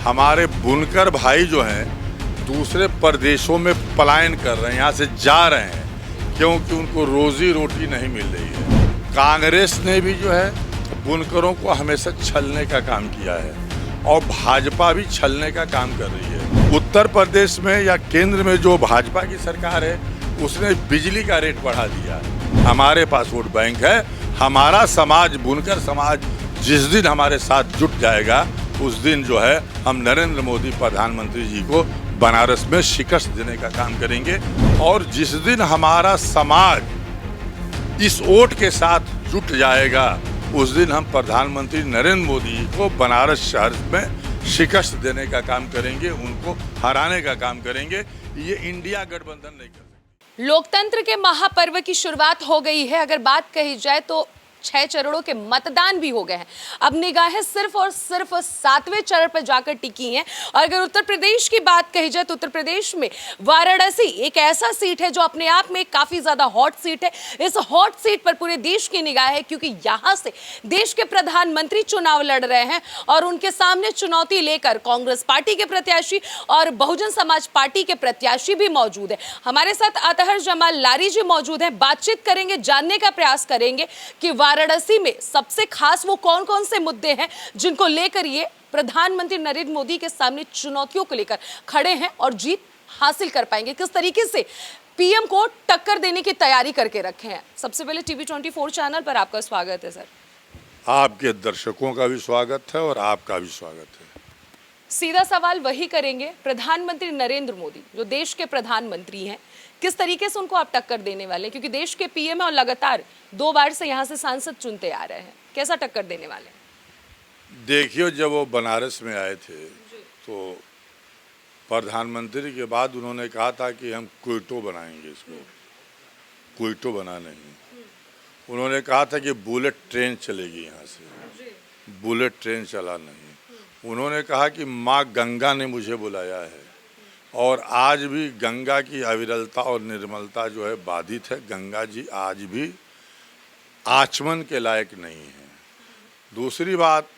हमारे बुनकर भाई जो हैं दूसरे प्रदेशों में पलायन कर रहे हैं, यहाँ से जा रहे हैं क्योंकि उनको रोजी रोटी नहीं मिल रही है। कांग्रेस ने भी जो है बुनकरों को हमेशा छलने का काम किया है और भाजपा भी छलने का काम कर रही है। उत्तर प्रदेश में या केंद्र में जो भाजपा की सरकार है उसने बिजली का रेट बढ़ा दिया है। हमारे पास वोट बैंक है। हमारा समाज, बुनकर समाज जिस दिन हमारे साथ जुट जाएगा उस दिन जो है हम नरेंद्र मोदी प्रधानमंत्री जी को बनारस में शिकस्त देने का काम करेंगे। और जिस दिन हमारा समाज इस वोट के साथ जुट जाएगा उस दिन हम प्रधानमंत्री नरेंद्र मोदी जी को बनारस शहर में शिकस्त देने का काम करेंगे, उनको हराने का काम करेंगे। ये इंडिया गठबंधन नहीं कर सकती। लोकतंत्र के महापर्व की शुरुआत हो गई है। अगर बात कही जाए तो 6 चरणों के मतदान भी हो गए हैं। अब निगाहें सिर्फ और सिर्फ 7वें चरण पर जाकर टिकी हैं। और अगर उत्तर प्रदेश की बात कही जाए तो उत्तर प्रदेश में वाराणसी एक ऐसा सीट है जो अपने आप में काफी ज्यादा हॉट सीट है। इस हॉट सीट पर पूरे देश की निगाह है क्योंकि यहां से देश के प्रधानमंत्री चुनाव लड़ रहे हैं और उनके सामने चुनौती लेकर कांग्रेस पार्टी के प्रत्याशी और बहुजन समाज पार्टी के प्रत्याशी भी मौजूद है। हमारे साथ अतहर जमाल लारी जी मौजूद है। बातचीत करेंगे, जानने का प्रयास करेंगे कि वाराणसी में सबसे खास वो कौन कौन से मुद्दे हैं जिनको लेकर ये प्रधानमंत्री नरेंद्र मोदी के सामने चुनौतियों को लेकर खड़े हैं और जीत हासिल कर पाएंगे। किस तरीके से पीएम को टक्कर देने की तैयारी करके रखे हैं। सबसे पहले टीवी 24 चैनल पर आपका स्वागत है सर। आपके दर्शकों का भी स्वागत है और आपका भी स्वागत है। सीधा सवाल वही करेंगे, प्रधानमंत्री नरेंद्र मोदी जो देश के प्रधानमंत्री हैं, किस तरीके से उनको आप टक्कर देने वाले हैं? क्योंकि देश के पीएम और लगातार 2 बार से यहाँ से सांसद चुनते आ रहे हैं, कैसा टक्कर देने वाले हैं? देखिए, जब वो बनारस में आए थे तो प्रधानमंत्री के बाद उन्होंने कहा था कि हम क्विटो बनाएंगे, इसको क्विटो बना नहीं। उन्होंने कहा था कि बुलेट ट्रेन चलेगी यहाँ से, बुलेट ट्रेन चला नहीं। उन्होंने कहा कि माँ गंगा ने मुझे बुलाया है और आज भी गंगा की अविरलता और निर्मलता जो है बाधित है। गंगा जी आज भी आचमन के लायक नहीं है। दूसरी बात,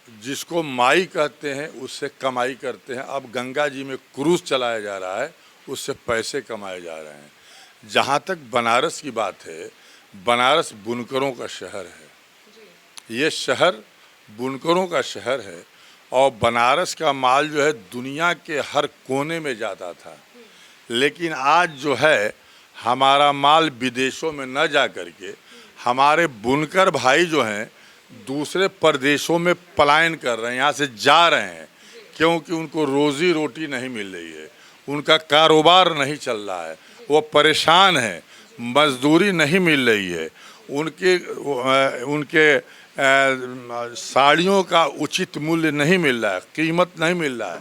जिसको माई कहते हैं उससे कमाई करते हैं। अब गंगा जी में क्रूज चलाया जा रहा है, उससे पैसे कमाए जा रहे हैं। जहाँ तक बनारस की बात है, बनारस बुनकरों का शहर है। ये शहर बुनकरों का शहर है और बनारस का माल जो है दुनिया के हर कोने में जाता था। लेकिन आज जो है हमारा माल विदेशों में न जा करके हमारे बुनकर भाई जो हैं दूसरे प्रदेशों में पलायन कर रहे हैं, यहाँ से जा रहे हैं क्योंकि उनको रोजी रोटी नहीं मिल रही है, उनका कारोबार नहीं चल रहा है, वो परेशान हैं, मजदूरी नहीं मिल रही है, उनके साड़ियों का उचित मूल्य नहीं मिल रहा है, कीमत नहीं मिल रहा है।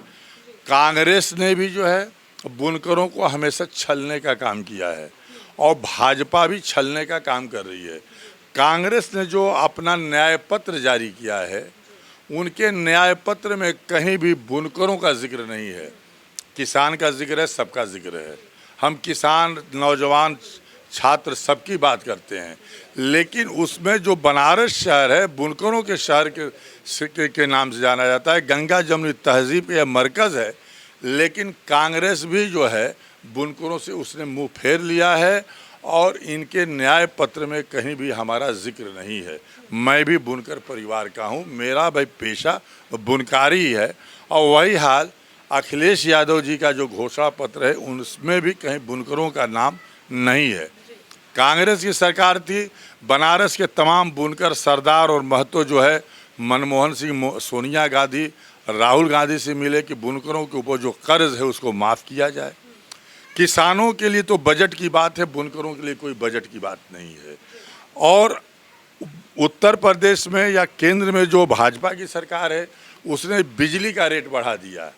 कांग्रेस ने भी जो है बुनकरों को हमेशा छलने का काम किया है और भाजपा भी छलने का काम कर रही है। कांग्रेस ने जो अपना न्याय पत्र जारी किया है, उनके न्याय पत्र में कहीं भी बुनकरों का जिक्र नहीं है। किसान का जिक्र है, सबका जिक्र है। हम किसान, नौजवान, छात्र सबकी बात करते हैं, लेकिन उसमें जो बनारस शहर है बुनकरों के शहर के नाम से जाना जाता है। गंगा जमुनी तहजीब का मरकज़ है, लेकिन कांग्रेस भी जो है बुनकरों से उसने मुंह फेर लिया है और इनके न्याय पत्र में कहीं भी हमारा जिक्र नहीं है। मैं भी बुनकर परिवार का हूँ, मेरा भाई पेशा बुनकारी ही है और वही हाल अखिलेश यादव जी का जो घोषणा पत्र है उसमें भी कहीं बुनकरों का नाम नहीं है। कांग्रेस की सरकार थी, बनारस के तमाम बुनकर सरदार और महतो जो है मनमोहन सिंह, सोनिया गांधी, राहुल गांधी से मिले कि बुनकरों के ऊपर जो कर्ज है उसको माफ़ किया जाए। किसानों के लिए तो बजट की बात है, बुनकरों के लिए कोई बजट की बात नहीं है। और उत्तर प्रदेश में या केंद्र में जो भाजपा की सरकार है उसने बिजली का रेट बढ़ा दिया।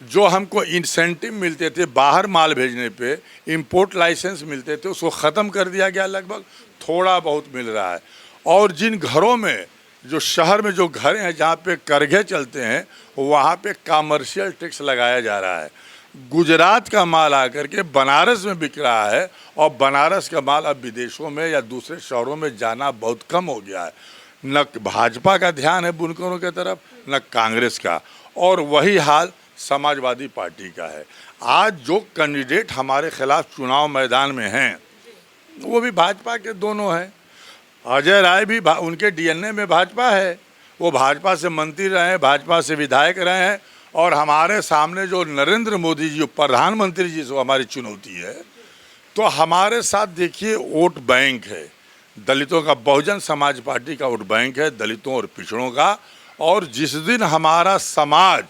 जो हमको इंसेंटिव मिलते थे बाहर माल भेजने पे, इंपोर्ट लाइसेंस मिलते थे, उसको ख़त्म कर दिया गया। लगभग थोड़ा बहुत मिल रहा है। और जिन घरों में, जो शहर में जो घर हैं जहाँ पे करघे चलते हैं, वहाँ पे कमर्शियल टैक्स लगाया जा रहा है। गुजरात का माल आकर के बनारस में बिक रहा है और बनारस का माल अब विदेशों में या दूसरे शहरों में जाना बहुत कम हो गया है। न भाजपा का ध्यान है बुनकरों की तरफ, न कांग्रेस का, और वही हाल समाजवादी पार्टी का है। आज जो कैंडिडेट हमारे खिलाफ चुनाव मैदान में हैं वो भी भाजपा के दोनों हैं। अजय राय भी उनके डीएनए में भाजपा है, वो भाजपा से मंत्री रहे हैं, भाजपा से विधायक रहे हैं, और हमारे सामने जो नरेंद्र मोदी जी प्रधानमंत्री जी से हमारी चुनौती है। तो हमारे साथ देखिए वोट बैंक है दलितों का, बहुजन समाज पार्टी का वोट बैंक है दलितों और पिछड़ों का। और जिस दिन हमारा समाज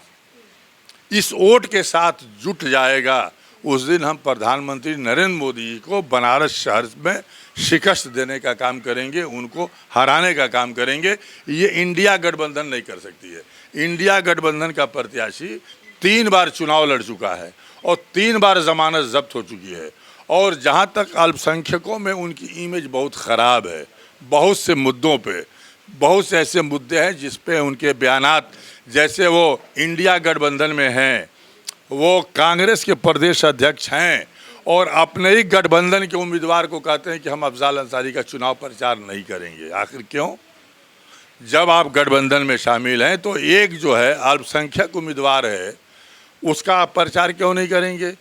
इस वोट के साथ जुट जाएगा उस दिन हम प्रधानमंत्री नरेंद्र मोदी जी को बनारस शहर में शिकस्त देने का काम करेंगे, उनको हराने का काम करेंगे। ये इंडिया गठबंधन नहीं कर सकती है। इंडिया गठबंधन का प्रत्याशी 3 बार चुनाव लड़ चुका है और 3 बार जमानत जब्त हो चुकी है। और जहाँ तक अल्पसंख्यकों में उनकी इमेज बहुत ख़राब है, बहुत से मुद्दों पे, बहुत से ऐसे मुद्दे हैं जिस पे उनके बयानात, जैसे वो इंडिया गठबंधन में हैं, वो कांग्रेस के प्रदेश अध्यक्ष हैं और अपने ही गठबंधन के उम्मीदवार को कहते हैं कि हम अफजाल अंसारी का चुनाव प्रचार नहीं करेंगे। आखिर क्यों? जब आप गठबंधन में शामिल हैं तो एक जो है अल्पसंख्यक उम्मीदवार है उसका आप प्रचार क्यों नहीं करेंगे?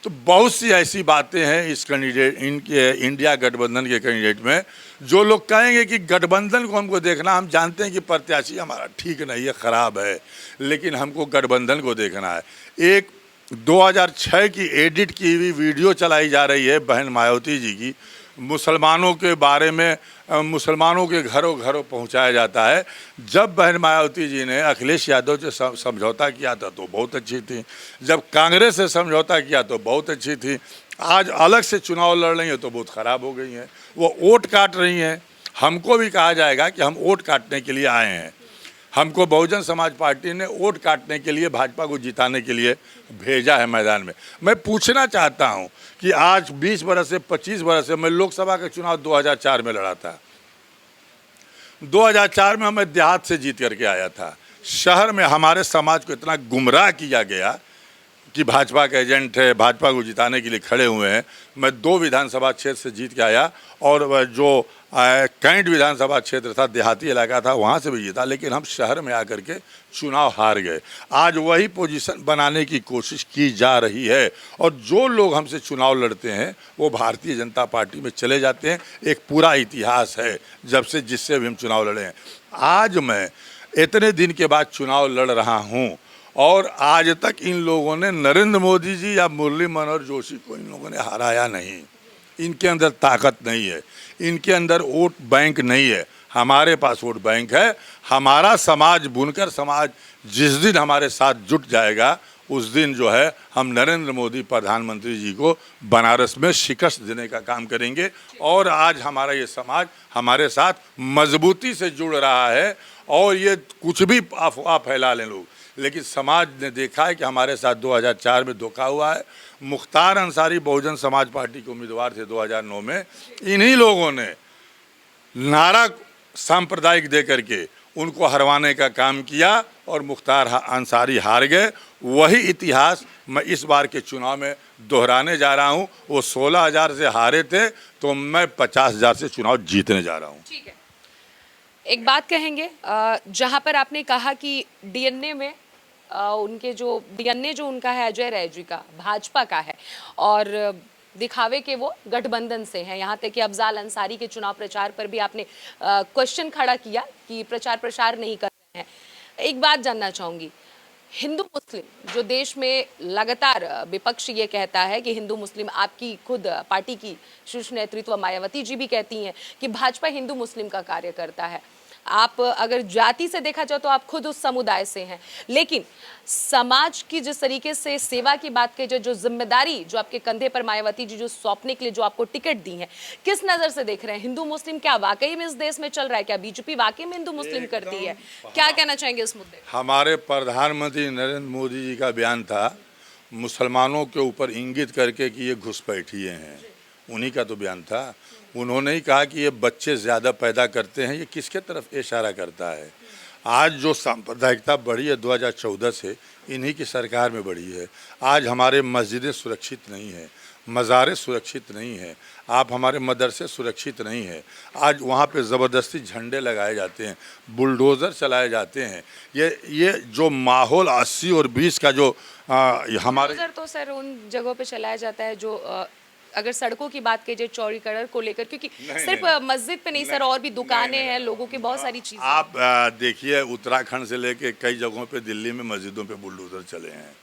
तो बहुत सी ऐसी बातें हैं इस कैंडिडेट, इनके इंडिया गठबंधन के कैंडिडेट में, जो लोग कहेंगे कि गठबंधन को हमको देखना, हम जानते हैं कि प्रत्याशी हमारा ठीक नहीं है, ख़राब है, लेकिन हमको गठबंधन को देखना है। एक 2006 की एडिट की हुई वीडियो चलाई जा रही है बहन मायावती जी की, मुसलमानों के बारे में मुसलमानों के घरों घरों पहुंचाया जाता है। जब बहन मायावती जी ने अखिलेश यादव से समझौता किया था तो बहुत अच्छी थी, जब कांग्रेस से समझौता किया तो बहुत अच्छी थी, आज अलग से चुनाव लड़ रही हैं तो बहुत ख़राब हो गई हैं, वो वोट काट रही हैं। हमको भी कहा जाएगा कि हम वोट काटने के लिए आए हैं, हमको बहुजन समाज पार्टी ने वोट काटने के लिए भाजपा को जिताने के लिए भेजा है मैदान में। मैं पूछना चाहता हूं कि आज 20 बरस से 25 बरस से, मैं लोकसभा का चुनाव 2004 में लड़ा था, 2004 में मैं देहात से जीत करके आया था। शहर में हमारे समाज को इतना गुमराह किया गया कि भाजपा के एजेंट है, भाजपा को जिताने के लिए खड़े हुए हैं। मैं 2 विधानसभा क्षेत्र से जीत के आया और जो कैंट विधानसभा क्षेत्र था, देहाती इलाका था, वहाँ से भी जीता, लेकिन हम शहर में आकर के चुनाव हार गए। आज वही पोजीशन बनाने की कोशिश की जा रही है और जो लोग हमसे चुनाव लड़ते हैं वो भारतीय जनता पार्टी में चले जाते हैं। एक पूरा इतिहास है जब से जिससे भी हम चुनाव लड़े हैं। आज मैं इतने दिन के बाद चुनाव लड़ रहा हूँ और आज तक इन लोगों ने नरेंद्र मोदी जी या मुरली मनोहर जोशी को इन लोगों ने हराया नहीं। इनके अंदर ताकत नहीं है, इनके अंदर वोट बैंक नहीं है। हमारे पास वोट बैंक है। हमारा समाज, बुनकर समाज, जिस दिन हमारे साथ जुट जाएगा उस दिन जो है हम नरेंद्र मोदी प्रधानमंत्री जी को बनारस में शिकस्त देने का काम करेंगे। और आज हमारा ये समाज हमारे साथ मजबूती से जुड़ रहा है और ये कुछ भी अफवाह फैला लें लोग, लेकिन समाज ने देखा है कि हमारे साथ 2004 में धोखा हुआ है। मुख्तार अंसारी बहुजन समाज पार्टी के उम्मीदवार थे 2009 में, इन्हीं लोगों ने नारा सांप्रदायिक दे करके उनको हरवाने का काम किया और मुख्तार अंसारी हार गए। वही इतिहास मैं इस बार के चुनाव में दोहराने जा रहा हूं। वो 16,000 से हारे थे तो मैं 50,000 से चुनाव जीतने जा रहा हूं। ठीक है, एक बात कहेंगे, जहां पर आपने कहा कि डीएनए में उनके जो डीएनए जो उनका है अजय राय जी का भाजपा का है और दिखावे के वो गठबंधन से हैं, यहाँ तक कि अफजाल अंसारी के चुनाव प्रचार पर भी आपने क्वेश्चन खड़ा किया कि प्रचार प्रसार नहीं कर रहे हैं। एक बात जानना चाहूंगी, हिंदू मुस्लिम जो देश में लगातार विपक्ष ये कहता है कि हिंदू मुस्लिम, आपकी खुद पार्टी की शीर्ष नेतृत्व मायावती जी भी कहती हैं कि भाजपा हिंदू मुस्लिम का कार्य करता है। आप अगर जाति से देखा जाए तो आप खुद उस समुदाय से हैं, लेकिन समाज की जिस तरीके से सेवा की बात की जाए, जो जिम्मेदारी जो आपके कंधे पर मायावती जी जो सौंपने के लिए जो आपको टिकट दी है, किस नजर से देख रहे हैं? हिंदू मुस्लिम क्या वाकई में इस देश में चल रहा है? क्या बीजेपी वाकई में हिंदू मुस्लिम करती है? क्या कहना चाहेंगे इस मुद्दे? हमारे प्रधानमंत्री नरेंद्र मोदी जी का बयान था मुसलमानों के ऊपर इंगित करके कि ये घुसपैठिए हैं, उन्हीं का तो बयान था। उन्होंने ही कहा कि ये बच्चे ज़्यादा पैदा करते हैं। ये किसके तरफ इशारा करता है? आज जो सांप्रदायिकता बढ़ी है 2014 से, इन्हीं की सरकार में बढ़ी है। आज हमारे मस्जिदें सुरक्षित नहीं हैं, मज़ारें सुरक्षित नहीं हैं, आप हमारे मदरसे सुरक्षित नहीं हैं। आज वहाँ पे ज़बरदस्ती झंडे लगाए जाते हैं, बुलडोज़र चलाए जाते हैं। ये जो माहौल 80 और 20 का जो हमारे बुलडोजर तो सर उन जगहों पे चलाया जाता है जो अगर सड़कों की बात की जाए चौड़ीकरण को लेकर, क्योंकि सिर्फ मस्जिद पे नहीं सर, और भी दुकानें हैं, लोगों की बहुत सारी चीजें। आप देखिए उत्तराखंड से लेके कई जगहों पे दिल्ली में मस्जिदों पे बुलडोज़र चले हैं,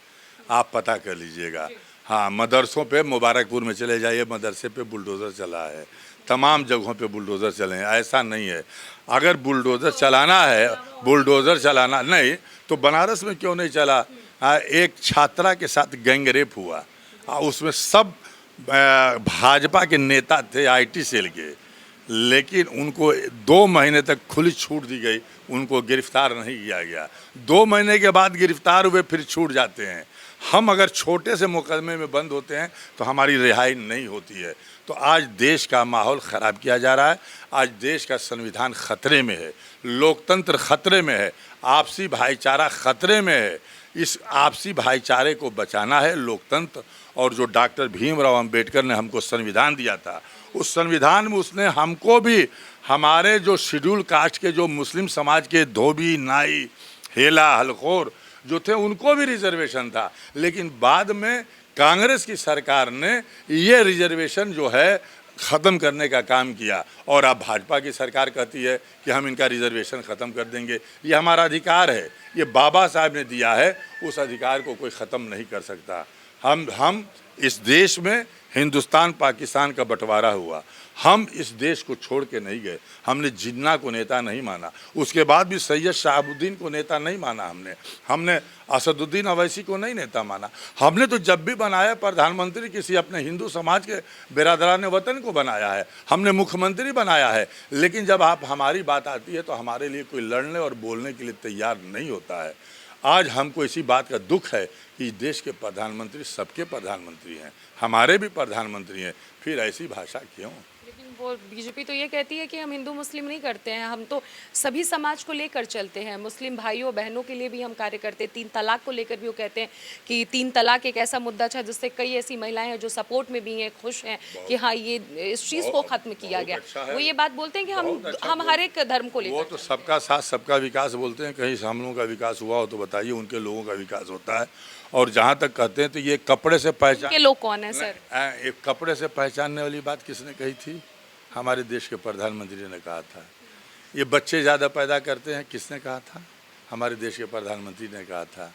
आप पता कर लीजिएगा। हाँ, मदरसों पे मुबारकपुर में चले जाइए, मदरसे पे बुलडोज़र चला है, तमाम जगहों पे बुलडोज़र चले हैं। ऐसा नहीं है, अगर बुलडोज़र चलाना है, बुलडोज़र चलाना नहीं तो बनारस में क्यों नहीं चला? एक छात्रा के साथ गैंग रेप हुआ, उसमें सब भाजपा के नेता थे आईटी सेल के, लेकिन उनको 2 महीने तक खुली छूट दी गई, उनको गिरफ्तार नहीं किया गया। 2 महीने के बाद गिरफ्तार हुए फिर छूट जाते हैं। हम अगर छोटे से मुकदमे में बंद होते हैं तो हमारी रिहाई नहीं होती है। तो आज देश का माहौल ख़राब किया जा रहा है, आज देश का संविधान खतरे में है, लोकतंत्र खतरे में है, आपसी भाईचारा खतरे में है। इस आपसी भाईचारे को बचाना है, लोकतंत्र। और जो डॉक्टर भीमराव अंबेडकर ने हमको संविधान दिया था, उस संविधान में उसने हमको भी, हमारे जो शेड्यूल कास्ट के जो मुस्लिम समाज के धोबी, नाई, हेला, हलखोर जो थे, उनको भी रिजर्वेशन था। लेकिन बाद में कांग्रेस की सरकार ने ये रिजर्वेशन जो है ख़त्म करने का काम किया, और अब भाजपा की सरकार कहती है कि हम इनका रिजर्वेशन ख़त्म कर देंगे। ये हमारा अधिकार है, ये बाबा साहब ने दिया है, उस अधिकार को कोई ख़त्म नहीं कर सकता। हम इस देश में हिंदुस्तान पाकिस्तान का बंटवारा हुआ, हम इस देश को छोड़ के नहीं गए। हमने जिन्ना को नेता नहीं माना, उसके बाद भी सैयद शहाबुद्दीन को नेता नहीं माना, हमने असदुद्दीन अवैसी को नहीं नेता माना। हमने तो जब भी बनाया प्रधानमंत्री किसी अपने हिंदू समाज के बिरादरान वतन को बनाया है, हमने मुख्यमंत्री बनाया है। लेकिन जब आप हमारी बात आती है तो हमारे लिए कोई लड़ने और बोलने के लिए तैयार नहीं होता है। आज हमको इसी बात का दुख है कि देश के प्रधानमंत्री सबके प्रधानमंत्री हैं, हमारे भी प्रधानमंत्री हैं, फिर ऐसी भाषा क्यों? लेकिन वो बीजेपी तो ये कहती है कि हम हिंदू मुस्लिम नहीं करते हैं, हम तो सभी समाज को लेकर चलते हैं, मुस्लिम भाइयों बहनों के लिए भी हम कार्य करते हैं। 3 तलाक को लेकर भी वो कहते हैं कि 3 तलाक एक ऐसा मुद्दा था जिससे कई ऐसी महिलाएं हैं जो सपोर्ट में भी हैं, खुश हैं कि हाँ ये इस चीज़ को ख़त्म किया गया। वो ये बात बोलते हैं कि हम हर एक धर्म को लेकर, वो तो सबका साथ सबका विकास बोलते हैं। कहीं हम लोगों का विकास हुआ हो तो बताइए, उनके लोगों का विकास होता है। और जहाँ तक कहते हैं तो ये कपड़े से पहचान के लोग कौन है सर? एक कपड़े से पहचानने वाली बात किसने कही थी? हमारे देश के प्रधानमंत्री ने कहा था। ये बच्चे ज़्यादा पैदा करते हैं, किसने कहा था? हमारे देश के प्रधानमंत्री ने कहा था।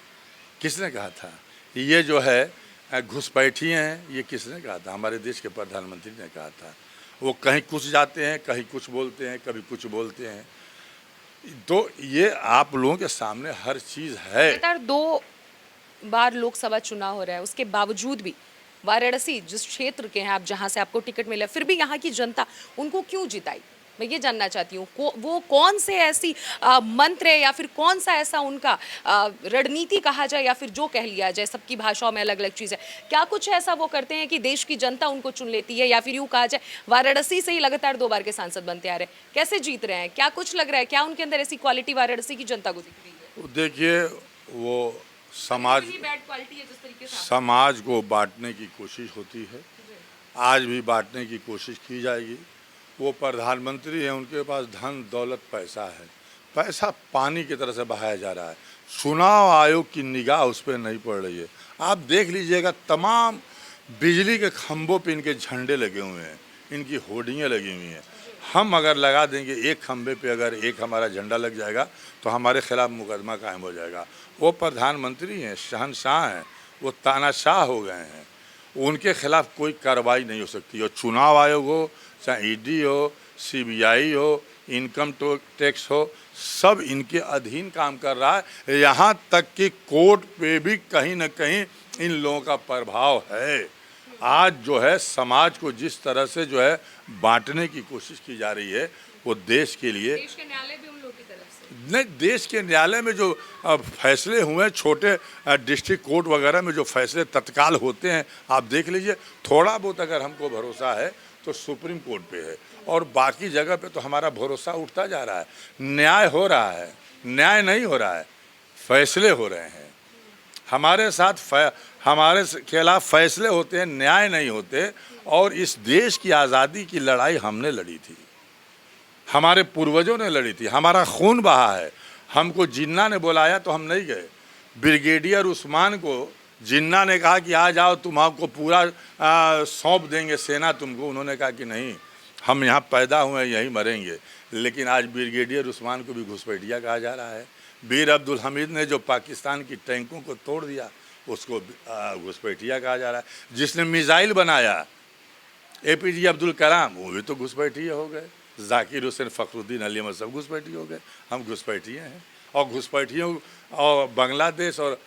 किसने कहा था? ये जो है घुसपैठिए हैं, ये किसने कहा था? हमारे देश के प्रधानमंत्री ने कहा था। वो कहीं कुछ जाते हैं, कहीं कुछ बोलते हैं, कभी कुछ बोलते हैं। तो ये आप लोगों के सामने हर चीज़ है। 2 बार लोकसभा चुनाव हो रहा है, उसके बावजूद भी वाराणसी जिस क्षेत्र के हैं आप, जहां से आपको टिकट मिला, फिर भी यहाँ की जनता उनको क्यों जिताई? मैं ये जानना चाहती हूँ। वो कौन से ऐसी मंत्र है या फिर कौन सा ऐसा उनका रणनीति कहा जाए या फिर जो कह लिया जाए, सबकी भाषाओं में अलग अलग चीज़ है, क्या कुछ ऐसा वो करते हैं कि देश की जनता उनको चुन लेती है? या फिर यूँ कहा जाए वाराणसी से ही लगातार 2 बार के सांसद बनते आ रहे हैं, कैसे जीत रहे हैं? क्या कुछ लग रहा है, क्या उनके अंदर ऐसी क्वालिटी वाराणसी की जनता को दिख रही है? देखिए, वो समाज को बांटने की कोशिश होती है, आज भी बांटने की कोशिश की जाएगी। वो प्रधानमंत्री हैं, उनके पास धन दौलत पैसा है, पैसा पानी की तरह से बहाया जा रहा है। चुनाव आयोग की निगाह उस पर नहीं पड़ रही है। आप देख लीजिएगा, तमाम बिजली के खंभों पे इनके झंडे लगे हुए हैं, इनकी होर्डिंगें लगी हुई हैं। हम अगर लगा देंगे एक खंभे पे, अगर एक हमारा झंडा लग जाएगा तो हमारे खिलाफ मुकदमा कायम हो जाएगा। वो प्रधानमंत्री हैं, शहनशाह हैं, वो तानाशाह हो गए हैं, उनके खिलाफ कोई कार्रवाई नहीं हो सकती। और चुनाव आयोग हो, चाहे ईडी हो, सीबीआई हो, इनकम टैक्स हो, सब इनके अधीन काम कर रहा है। यहाँ तक कि कोर्ट पे भी कहीं ना कहीं इन लोगों का प्रभाव है। आज जो है समाज को जिस तरह से जो है बांटने की कोशिश की जा रही है, वो देश के लिए, देश के न्यायालय भी उन लोगों की तरफ से नहीं, देश के न्यायालय में जो फैसले हुए हैं, छोटे डिस्ट्रिक्ट कोर्ट वगैरह में जो फैसले तत्काल होते हैं, आप देख लीजिए। थोड़ा बहुत अगर हमको भरोसा है तो सुप्रीम कोर्ट पे है, और बाकी जगह पे तो हमारा भरोसा उठता जा रहा है। न्याय हो रहा है, न्याय नहीं हो रहा है, फैसले हो रहे हैं। हमारे साथ हमारे खिलाफ फैसले होते हैं, न्याय नहीं होते। और इस देश की आज़ादी की लड़ाई हमने लड़ी थी, हमारे पूर्वजों ने लड़ी थी, हमारा खून बहा है। हमको जिन्ना ने बुलाया तो हम नहीं गए। ब्रिगेडियर उस्मान को जिन्ना ने कहा कि आ जाओ, तुम आपको पूरा सौंप देंगे सेना तुमको। उन्होंने कहा कि नहीं, हम यहाँ पैदा हुए हैं, यहीं मरेंगे। लेकिन आज ब्रिगेडियर उस्मान को भी घुसपैठिया कहा जा रहा है। बीर अब्दुल हमीद ने जो पाकिस्तान की टैंकों को तोड़ दिया, उसको घुसपैठिया कहा जा रहा है। जिसने मिसाइल बनाया APJ अब्दुल कलाम, वो भी तो घुसपैठिए हो गए। जाकिर हुसैन, फ़खरुद्दीन अली अहमद सब घुसपैठिए हो गए। हम घुसपैठिए हैं। और घुसपैठियों और बांग्लादेश और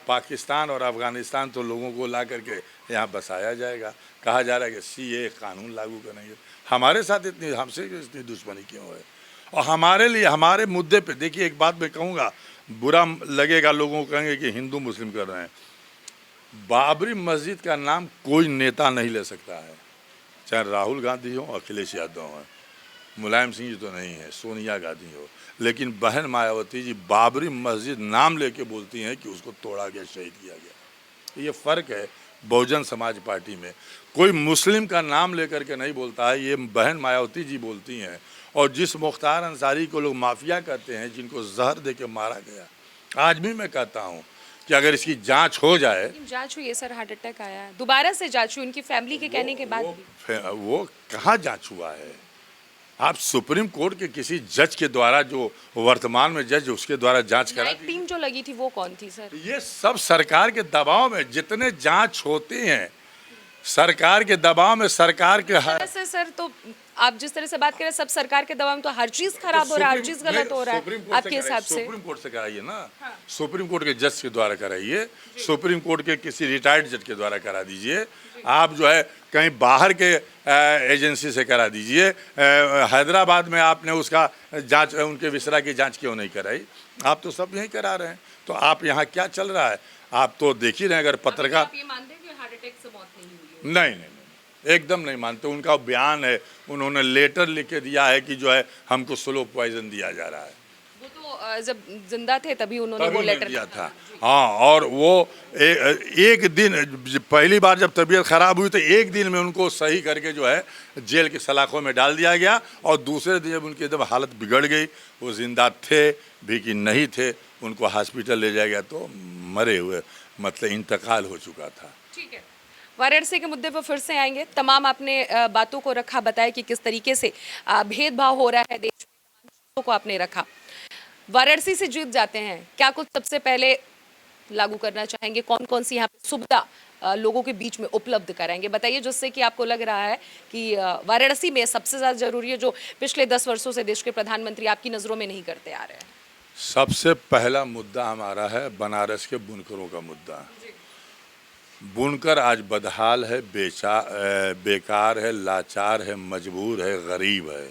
पाकिस्तान और अफ़गानिस्तान तो लोगों को ला करके यहाँ बसाया जाएगा। कहा जा रहा है कि CA कानून लागू करेंगे। हमारे साथ हमसे इतनी दुश्मनी क्यों है? और हमारे लिए, हमारे मुद्दे पे देखिए, एक बात मैं कहूँगा, बुरा लगेगा, लोगों को कहेंगे कि हिंदू मुस्लिम कर रहे हैं। बाबरी मस्जिद का नाम कोई नेता नहीं ले सकता है, चाहे राहुल गांधी हो, अखिलेश यादव हो, मुलायम सिंह जी तो नहीं है, सोनिया गांधी हो, लेकिन बहन मायावती जी बाबरी मस्जिद नाम लेके बोलती हैं कि उसको तोड़ा गया, शहीद किया गया। ये फ़र्क है बहुजन समाज पार्टी में। कोई मुस्लिम का नाम लेकर के नहीं बोलता है, ये बहन मायावती जी बोलती हैं। और जिस मुख्तार अंसारी को लोग माफिया कहते हैं, जिनको जहर दे के मारा गया, आज भी मैं कहता हूँ कि अगर इसकी जांच हो जाए। जांच हुई है सर, हार्ट अटैक आया है, दोबारा से जांच हुई उनकी फैमिली के कहने के बाद भी। वो कहाँ जांच हुआ है? आप सुप्रीम कोर्ट के किसी जज के द्वारा, जो वर्तमान में जज, उसके द्वारा जांच करा। टीम जो लगी थी वो कौन थी सर? ये सब सरकार के दबाव में जितने जांच होते हैं, सरकार के दबाव में, सरकार के से सर, तो आप जिस तरह से बात कर रहे हैं, सब सरकार के दबाव में, तो हर चीज खराब हो रहा है, हर चीज गलत हो रहा है आपके हिसाब से। सुप्रीम कोर्ट से कराइए ना। हाँ। सुप्रीम कोर्ट के जज के द्वारा कराइए, सुप्रीम कोर्ट के किसी रिटायर्ड जज के द्वारा करा दीजिए। आप जो है कहीं बाहर के एजेंसी से करा दीजिए। हैदराबाद में आपने उसका जांच, उनके विसरा की जांच क्यों नहीं कराई? आप तो सब यहीं करा रहे हैं। तो आप यहाँ क्या चल रहा है? आप तो देख ही रहे हैं। अगर पत्रकार हार्ट अटैक से मौत नहीं हुई? नहीं, एकदम नहीं मानते। उनका बयान है, उन्होंने लेटर लिख के दिया है कि जो है हमको स्लो पॉइजन दिया जा रहा है। वो तो जब जिंदा थे तभी उन्होंने वो लेटर दिया था। हाँ, और वो एक दिन, पहली बार जब तबीयत खराब हुई तो एक दिन में उनको सही करके जो है जेल की सलाखों में डाल दिया गया। और दूसरे दिन जब उनकी जब हालत बिगड़ गई, वो जिंदा थे भी कि नहीं थे, उनको हॉस्पिटल ले जाया गया तो मरे हुए, मतलब इंतकाल हो चुका था। ठीक है, वाराणसी के मुद्दे पर फिर से आएंगे। तमाम आपने बातों को रखा, बताया कि किस तरीके से भेदभाव हो रहा है देश में, तमाम चीज़ों को आपने रखा। वाराणसी से जीत जाते हैं, क्या कुछ सबसे पहले लागू करना चाहेंगे? कौन कौन सी यहाँ पे सुविधा लोगों के बीच में उपलब्ध कराएंगे? बताइए, जिससे कि आपको लग रहा है कि वाराणसी में सबसे ज़्यादा जरूरी है, जो पिछले 10 वर्षों से देश के प्रधानमंत्री आपकी नज़रों में नहीं करते आ रहे हैं। सबसे पहला मुद्दा हमारा है बनारस के बुनकरों का मुद्दा। बुनकर आज बदहाल है, बेकार है, लाचार है, मजबूर है, गरीब है।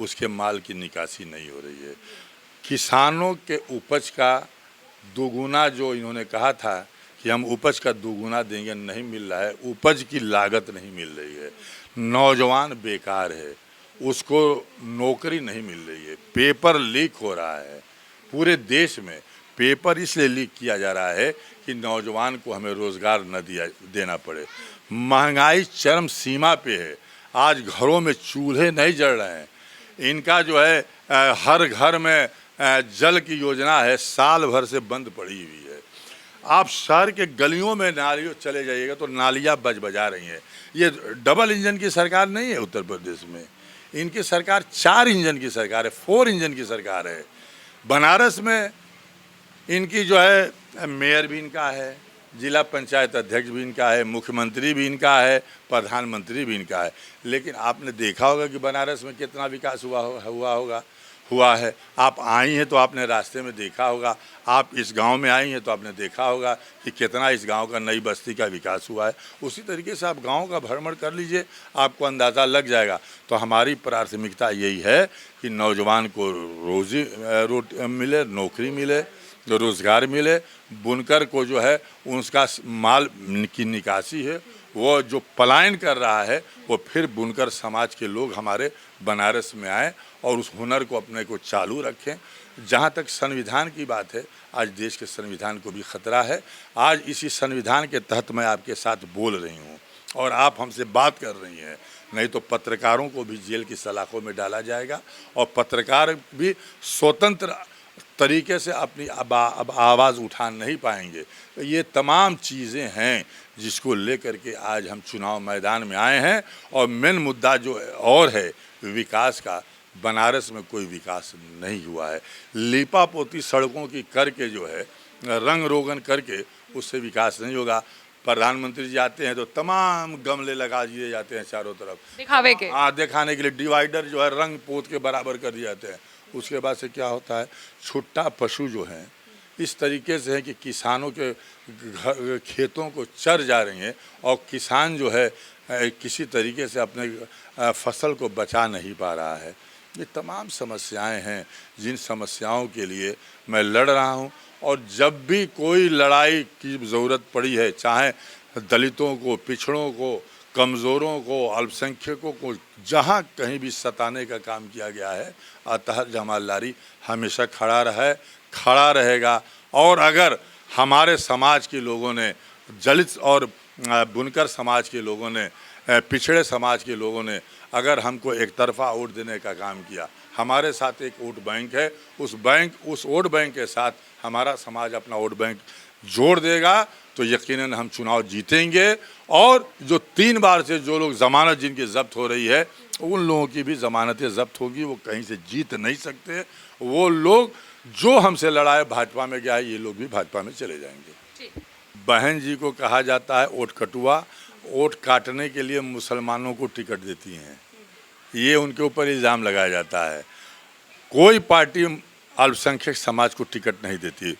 उसके माल की निकासी नहीं हो रही है। किसानों के उपज का दोगुना जो इन्होंने कहा था कि हम उपज का दोगुना देंगे, नहीं मिल रहा है। उपज की लागत नहीं मिल रही है। नौजवान बेकार है, उसको नौकरी नहीं मिल रही है। पेपर लीक हो रहा है पूरे देश में। पेपर इसलिए लीक किया जा रहा है कि नौजवान को हमें रोज़गार न देना पड़े। महंगाई चरम सीमा पे है। आज घरों में चूल्हे नहीं जल रहे हैं। इनका जो है हर घर में जल की योजना है, साल भर से बंद पड़ी हुई है। आप शहर के गलियों में नालियों चले जाइएगा तो नालियाँ बजा रही हैं। ये डबल इंजन की सरकार नहीं है उत्तर प्रदेश में, इनकी सरकार 4 इंजन की सरकार है, 4 इंजन की सरकार है। बनारस में इनकी जो है मेयर भी इनका है, जिला पंचायत अध्यक्ष भी इनका है, मुख्यमंत्री भी इनका है, प्रधानमंत्री भी इनका है। लेकिन आपने देखा होगा कि बनारस में कितना विकास हुआ है। आप आई हैं तो आपने रास्ते में देखा होगा। आप इस गांव में आई हैं तो आपने देखा होगा कि कितना इस गांव का, नई बस्ती का विकास हुआ है। उसी तरीके से आप गांव का भ्रमण कर लीजिए, आपको अंदाज़ा लग जाएगा। तो हमारी प्राथमिकता यही है कि नौजवान को रोटी मिले, नौकरी मिले, रोज़गार मिले। बुनकर को जो है उसका माल की निकासी है, वो जो पलायन कर रहा है वो फिर बुनकर समाज के लोग हमारे बनारस में आए और उस हुनर को अपने को चालू रखें। जहाँ तक संविधान की बात है, आज देश के संविधान को भी खतरा है। आज इसी संविधान के तहत मैं आपके साथ बोल रही हूँ और आप हमसे बात कर रही हैं, नहीं तो पत्रकारों को भी जेल की सलाखों में डाला जाएगा और पत्रकार भी स्वतंत्र तरीके से अपनी अब आवाज़ उठा नहीं पाएंगे। तो ये तमाम चीज़ें हैं जिसको लेकर के आज हम चुनाव मैदान में आए हैं और मेन मुद्दा जो और है विकास का, बनारस में कोई विकास नहीं हुआ है। लीपा पोती सड़कों की करके जो है रंग रोगन करके उससे विकास नहीं होगा। प्रधानमंत्री जी आते हैं तो तमाम गमले लगा दिए जाते हैं चारों तरफ दिखावे के, हाँ दिखाने के लिए। डिवाइडर जो है रंग पोत के बराबर कर दिए जाते हैं। उसके बाद से क्या होता है, छुट्टा पशु जो हैं इस तरीके से है कि किसानों के खेतों को चर जा रही हैं और किसान जो है किसी तरीके से अपने फसल को बचा नहीं पा रहा है। ये तमाम समस्याएं हैं जिन समस्याओं के लिए मैं लड़ रहा हूं और जब भी कोई लड़ाई की ज़रूरत पड़ी है, चाहे दलितों को, पिछड़ों को, कमज़ोरों को, अल्पसंख्यकों को जहाँ कहीं भी सताने का काम किया गया है, अतहर जमाल लारी हमेशा खड़ा रहेगा। और अगर हमारे समाज के लोगों ने, दलित और बुनकर समाज के लोगों ने, पिछड़े समाज के लोगों ने अगर हमको एक तरफा वोट देने का काम किया, हमारे साथ एक वोट बैंक है, उस वोट बैंक के साथ हमारा समाज अपना वोट बैंक जोड़ देगा तो यकीनन हम चुनाव जीतेंगे। और जो 3 बार से जो लोग ज़मानत जिनकी ज़ब्त हो रही है उन लोगों की भी ज़मानतें ज़ब्त होगी, वो कहीं से जीत नहीं सकते। वो लोग जो हमसे लड़ाए भाजपा में गया है, ये लोग भी भाजपा में चले जाएंगे। बहन जी को कहा जाता है वोट कटुआ, वोट काटने के लिए मुसलमानों को टिकट देती हैं, ये उनके ऊपर इल्ज़ाम लगाया जाता है। कोई पार्टी अल्पसंख्यक समाज को टिकट नहीं देती।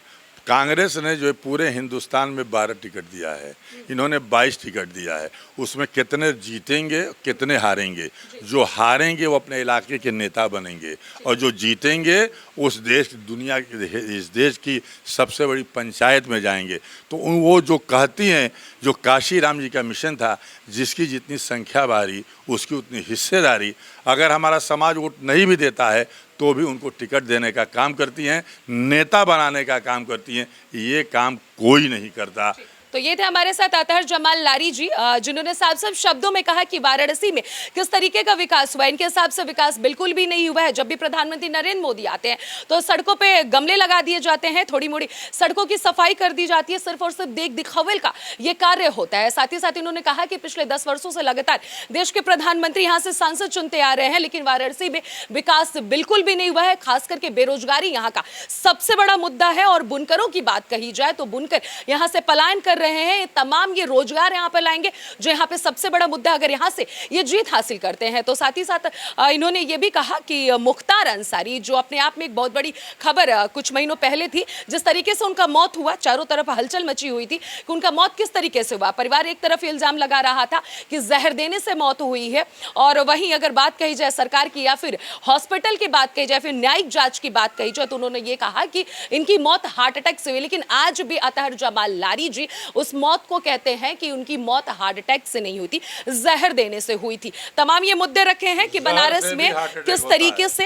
कांग्रेस ने जो पूरे हिंदुस्तान में 12 टिकट दिया है, इन्होंने 22 टिकट दिया है। उसमें कितने जीतेंगे कितने हारेंगे? जो हारेंगे वो अपने इलाके के नेता बनेंगे और जो जीतेंगे उस देश दुनिया इस देश की सबसे बड़ी पंचायत में जाएंगे। तो वो जो कहती हैं, जो काशी राम जी का मिशन था, जिसकी जितनी संख्या बारी उसकी उतनी हिस्सेदारी, अगर हमारा समाज वोट नहीं भी देता है तो भी उनको टिकट देने का काम करती हैं, नेता बनाने का काम करती हैं। ये काम कोई नहीं करता। तो ये थे हमारे साथ अतहर जमाल लारी जी, जिन्होंने साफ साफ शब्दों में कहा कि वाराणसी में किस तरीके का विकास हुआ। इनके हिसाब से विकास बिल्कुल भी नहीं हुआ है। जब भी प्रधानमंत्री नरेंद्र मोदी आते हैं तो सड़कों पे गमले लगा दिए जाते हैं, थोड़ी मोड़ी सड़कों की सफाई कर दी जाती है, सिर्फ और सिर्फ देख दिखावे का ये कार्य होता है। साथ ही साथ इन्होंने कहा कि पिछले 10 वर्षों से लगातार देश के प्रधानमंत्री यहाँ से सांसद चुनते आ रहे हैं, लेकिन वाराणसी में विकास बिल्कुल भी नहीं हुआ है। खास करके बेरोजगारी यहाँ का सबसे बड़ा मुद्दा है। और बुनकरों की बात कही जाए तो बुनकर यहाँ से पलायन कर रहे हैं। तमाम ये रोजगार यहाँ पर लाएंगे जो यहाँ पे सबसे बड़ा मुद्दा। अगर यहाँ से ये जीत हासिल करते हैं तो साथ ही साथ इन्होंने ये भी कहा कि मुख्तार अंसारी, जो अपने आप में एक बहुत बड़ी खबर कुछ महीनों पहले थी, जिस तरीके से उनका मौत हुआ, चारों तरफ हलचल मची हुई थी कि उनका मौत किस तरीके से हुआ। परिवार एक तरफ इल्जाम लगा रहा था कि जहर देने से मौत हुई है, और वहीं अगर बात कही जाए सरकार की या फिर हॉस्पिटल की बात कही जाए, फिर न्यायिक जांच की बात कही जाए, तो उन्होंने ये कहा कि इनकी मौत हार्ट अटैक से हुई। लेकिन आज भी अतहर जमाल लारी जी उस मौत को कहते हैं कि उनकी मौत हार्ट अटैक से नहीं हुई थी, जहर देने से हुई थी। तमाम ये मुद्दे रखे हैं कि बनारस में किस तरीके से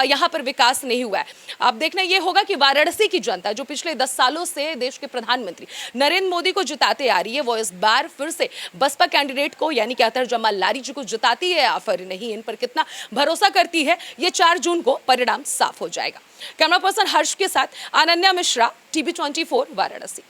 यहाँ पर विकास नहीं हुआ है। अब देखना ये होगा कि वाराणसी की जनता जो पिछले 10 सालों से देश के प्रधानमंत्री नरेंद्र मोदी को जिताते आ रही है, वो इस बार फिर से बसपा कैंडिडेट को यानी कि अतहर जमाल लारी जी को जिताती है या फिर नहीं, इन पर कितना भरोसा करती है, ये 4 जून को परिणाम साफ हो जाएगा। कैमरा पर्सन हर्ष के साथ अनन्या मिश्रा, TV 24 वाराणसी।